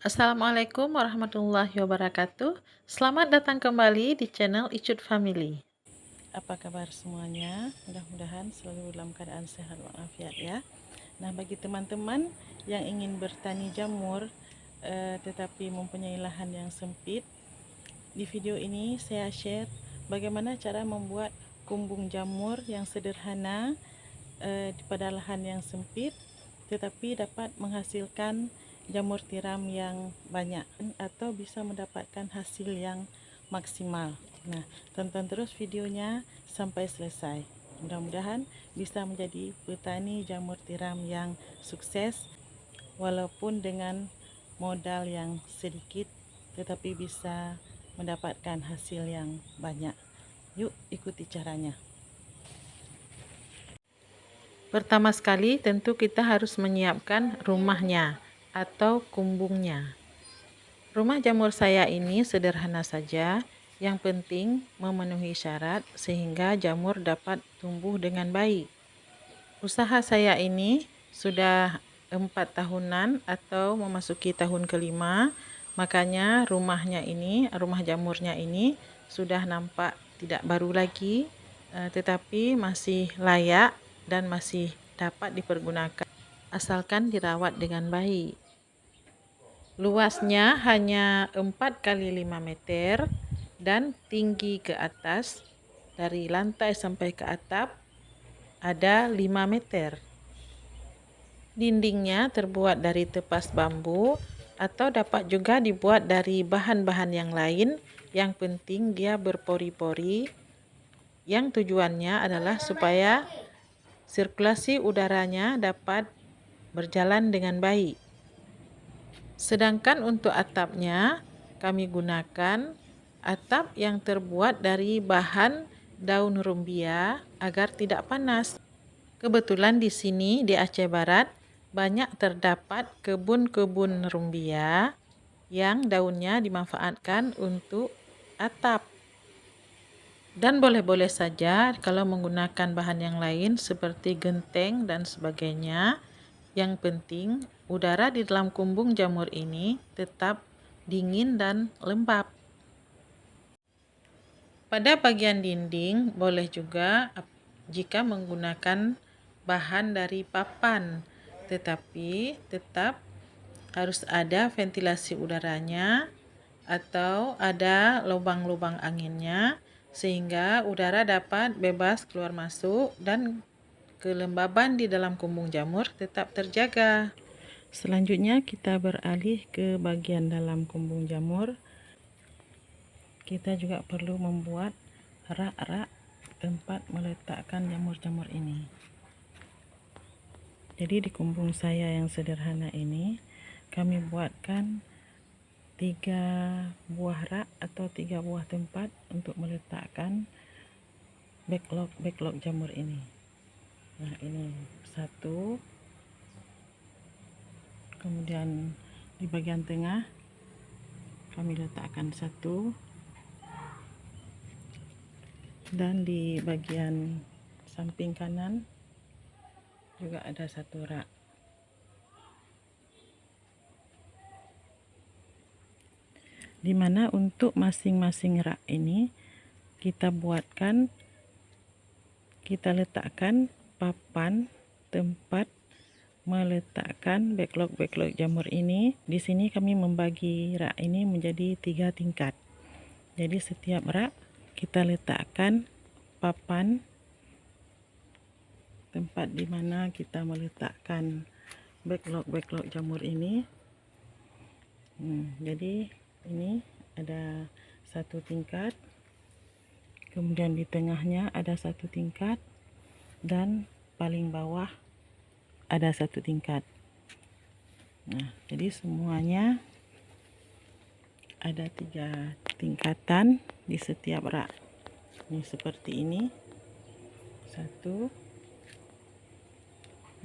Assalamualaikum warahmatullahi wabarakatuh. Selamat datang kembali di channel Icut Family. Apa kabar semuanya? Mudah-mudahan selalu dalam keadaan sehat walafiat ya. Nah, bagi teman-teman yang ingin bertani jamur tetapi mempunyai lahan yang sempit, di video ini saya share bagaimana cara membuat kumbung jamur yang sederhana pada lahan yang sempit tetapi dapat menghasilkan jamur tiram yang banyak atau bisa mendapatkan hasil yang maksimal. Nah, tonton terus videonya sampai selesai. Mudah-mudahan bisa menjadi petani jamur tiram yang sukses walaupun dengan modal yang sedikit tetapi bisa mendapatkan hasil yang banyak. Yuk ikuti caranya. Pertama sekali tentu kita harus menyiapkan rumahnya atau kumbungnya. Rumah jamur saya ini sederhana saja, yang penting memenuhi syarat sehingga jamur dapat tumbuh dengan baik. Usaha saya ini sudah 4 tahunan atau memasuki tahun kelima, makanya rumah jamurnya ini sudah nampak tidak baru lagi, tetapi masih layak dan masih dapat dipergunakan asalkan dirawat dengan baik. Luasnya hanya 4 kali 5 meter dan tinggi ke atas dari lantai sampai ke atap ada 5 meter. Dindingnya terbuat dari tepas bambu atau dapat juga dibuat dari bahan-bahan yang lain. Yang penting dia berpori-pori, yang tujuannya adalah supaya sirkulasi udaranya dapat berjalan dengan baik. Sedangkan untuk atapnya, kami gunakan atap yang terbuat dari bahan daun rumbia agar tidak panas. Kebetulan di sini di Aceh Barat banyak terdapat kebun-kebun rumbia yang daunnya dimanfaatkan untuk atap. Dan boleh-boleh saja kalau menggunakan bahan yang lain seperti genteng dan sebagainya. Yang penting udara di dalam kumbung jamur ini tetap dingin dan lembab. Pada bagian dinding boleh juga jika menggunakan bahan dari papan, tetapi tetap harus ada ventilasi udaranya atau ada lubang-lubang anginnya sehingga udara dapat bebas keluar masuk dan kelembaban di dalam kumbung jamur tetap terjaga. Selanjutnya kita beralih ke bagian dalam kumbung jamur. Kita juga perlu membuat rak-rak tempat meletakkan jamur-jamur ini. Jadi di kumbung saya yang sederhana ini kami buatkan 3 buah rak atau 3 buah tempat untuk meletakkan backlog jamur ini. Nah, ini satu, kemudian di bagian tengah kami letakkan satu, dan di bagian samping kanan juga ada satu rak. Dimana untuk masing-masing rak ini kita letakkan papan tempat meletakkan backlog jamur ini. Di sini kami membagi rak ini menjadi 3 tingkat. Jadi setiap rak kita letakkan papan tempat di mana kita meletakkan backlog jamur ini. Jadi ini ada satu tingkat, kemudian di tengahnya ada satu tingkat, dan paling bawah ada satu tingkat. Nah, jadi semuanya ada 3 tingkatan di setiap rak. Ini seperti ini, 1,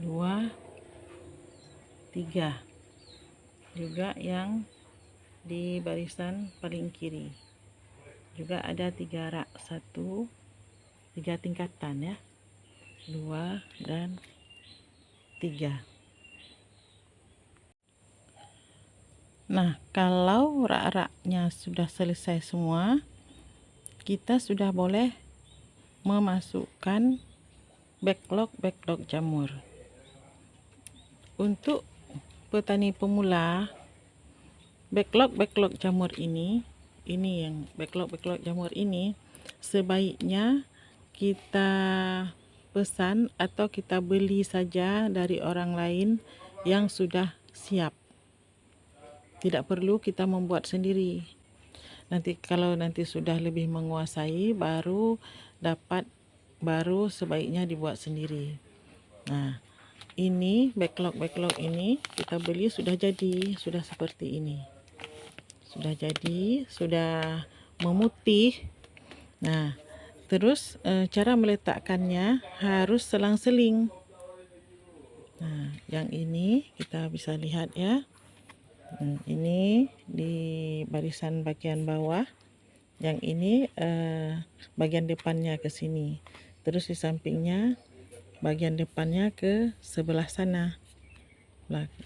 2, 3. Juga yang di barisan paling kiri juga ada 3 rak, 3 tingkatan ya, 2 dan 3. Nah, kalau rak-raknya sudah selesai semua, kita sudah boleh memasukkan backlog jamur. Untuk petani pemula, backlog jamur ini yang backlog jamur ini sebaiknya kita pesan atau kita beli saja dari orang lain yang sudah siap. Tidak perlu kita membuat sendiri. Kalau nanti sudah lebih menguasai, baru sebaiknya dibuat sendiri. Nah, ini backlog ini kita beli sudah jadi, sudah seperti ini. Sudah jadi, sudah memutih. Nah, terus cara meletakkannya harus selang-seling. Nah, yang ini kita bisa lihat ya. Ini di barisan bagian bawah, yang ini bagian depannya ke sini, terus di sampingnya bagian depannya ke sebelah sana,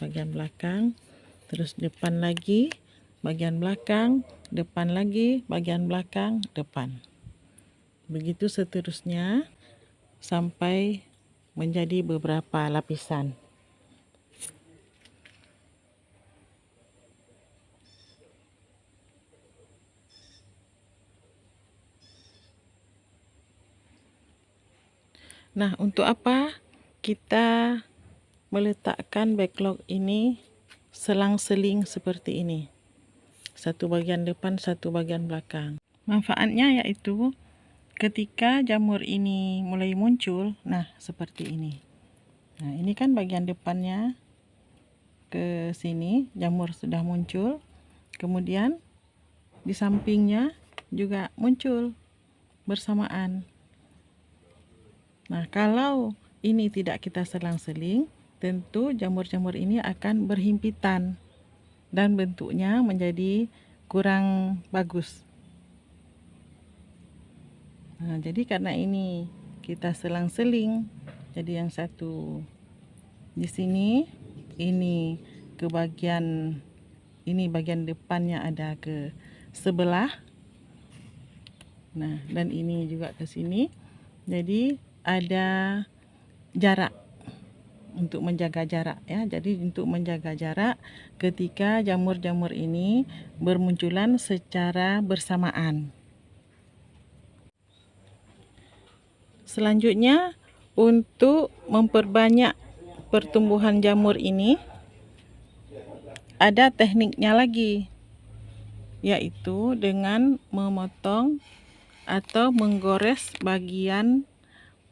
bagian belakang, terus depan lagi, bagian belakang, depan lagi, bagian belakang, depan. Begitu seterusnya sampai menjadi beberapa lapisan. Nah, untuk apa kita meletakkan backlog ini selang-seling seperti ini? Satu bagian depan, satu bagian belakang. Manfaatnya yaitu ketika jamur ini mulai muncul, nah seperti ini. Nah, ini kan bagian depannya ke sini, jamur sudah muncul. Kemudian di sampingnya juga muncul bersamaan. Nah, kalau ini tidak kita selang-seling, tentu jamur-jamur ini akan berhimpitan dan bentuknya menjadi kurang bagus. Nah, jadi karena ini kita selang-seling, jadi yang satu di sini, ini ke bagian ini, bagian depannya ada ke sebelah. Nah, dan ini juga ke sini. Jadi ada jarak untuk menjaga jarak ya. Jadi untuk menjaga jarak ketika jamur-jamur ini bermunculan secara bersamaan. Selanjutnya, untuk memperbanyak pertumbuhan jamur ini ada tekniknya lagi, yaitu dengan memotong atau menggores bagian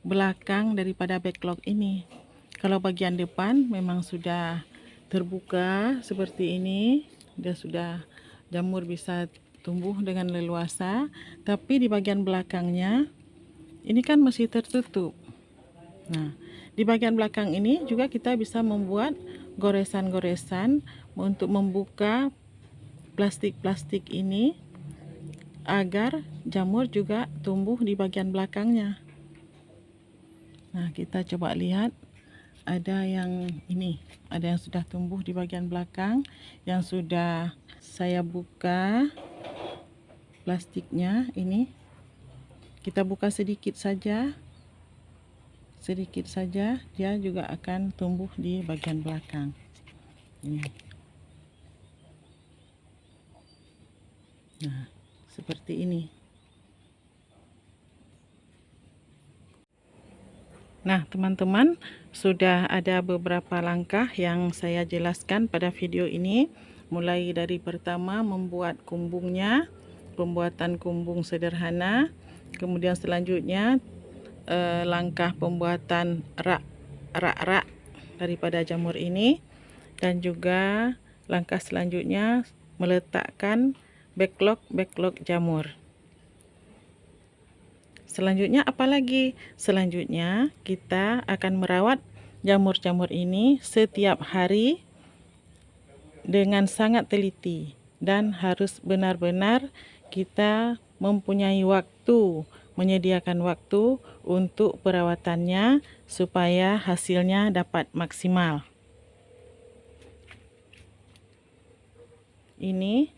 belakang daripada backlog ini. Kalau bagian depan memang sudah terbuka seperti ini, jamur bisa tumbuh dengan leluasa, tapi di bagian belakangnya ini kan masih tertutup. Nah, di bagian belakang ini juga kita bisa membuat goresan-goresan untuk membuka plastik-plastik ini agar jamur juga tumbuh di bagian belakangnya. Nah, kita coba lihat, ada yang sudah tumbuh di bagian belakang, yang sudah saya buka plastiknya. Ini kita buka sedikit saja, dia juga akan tumbuh di bagian belakang. Ini. Nah, seperti ini. Nah, teman-teman, sudah ada beberapa langkah yang saya jelaskan pada video ini. Mulai dari pertama membuat kumbungnya, pembuatan kumbung sederhana. Kemudian selanjutnya langkah pembuatan rak daripada jamur ini. Dan juga langkah selanjutnya meletakkan backlog jamur. Selanjutnya apa lagi? Selanjutnya kita akan merawat jamur-jamur ini setiap hari dengan sangat teliti, dan harus benar-benar kita mempunyai waktu, menyediakan waktu untuk perawatannya supaya hasilnya dapat maksimal. Ini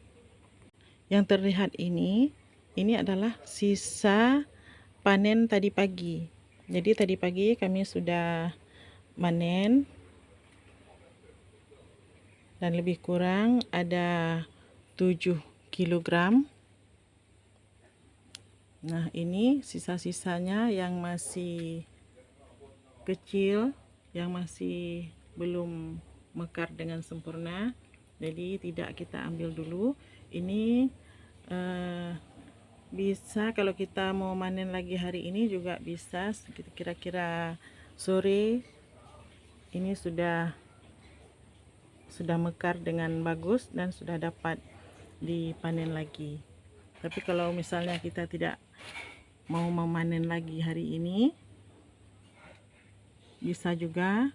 yang terlihat ini adalah sisa panen tadi pagi. Jadi tadi pagi kami sudah manen dan lebih kurang ada 7 kilogram. Nah, ini sisa-sisanya yang masih kecil, yang masih belum mekar dengan sempurna. Jadi tidak kita ambil dulu. Ini bisa kalau kita mau manen lagi hari ini juga bisa, kira-kira sore ini sudah mekar dengan bagus dan sudah dapat dipanen lagi. Tapi kalau misalnya kita tidak mau memanen lagi hari ini, bisa juga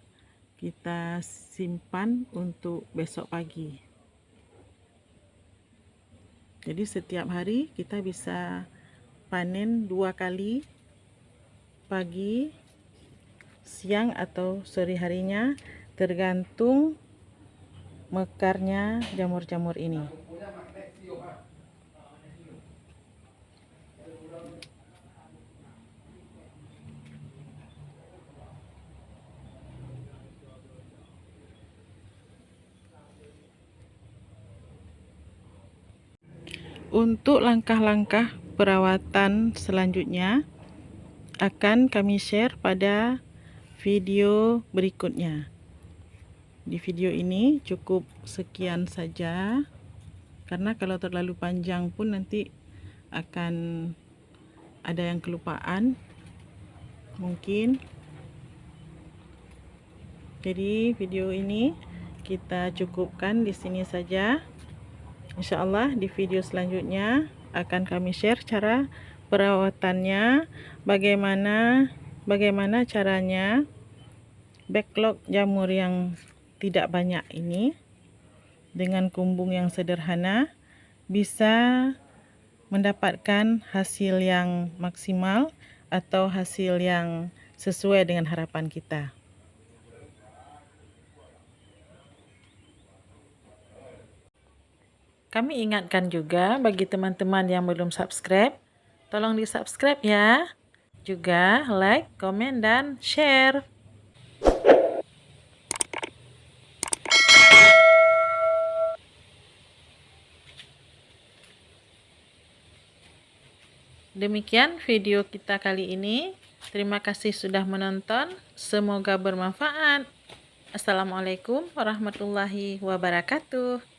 kita simpan untuk besok pagi. Jadi setiap hari kita bisa panen 2 kali, pagi, siang atau sore harinya, tergantung mekarnya jamur-jamur ini. Untuk langkah-langkah perawatan selanjutnya akan kami share pada video berikutnya. Di video ini cukup sekian saja, karena kalau terlalu panjang pun nanti akan ada yang kelupaan mungkin. Jadi video ini kita cukupkan di sini saja. Insyaallah di video selanjutnya akan kami share cara perawatannya, bagaimana caranya backlog jamur yang tidak banyak ini dengan kumbung yang sederhana bisa mendapatkan hasil yang maksimal atau hasil yang sesuai dengan harapan kita. Kami ingatkan juga bagi teman-teman yang belum subscribe, tolong di-subscribe ya. Juga like, komen, dan share. Demikian video kita kali ini. Terima kasih sudah menonton. Semoga bermanfaat. Assalamualaikum warahmatullahi wabarakatuh.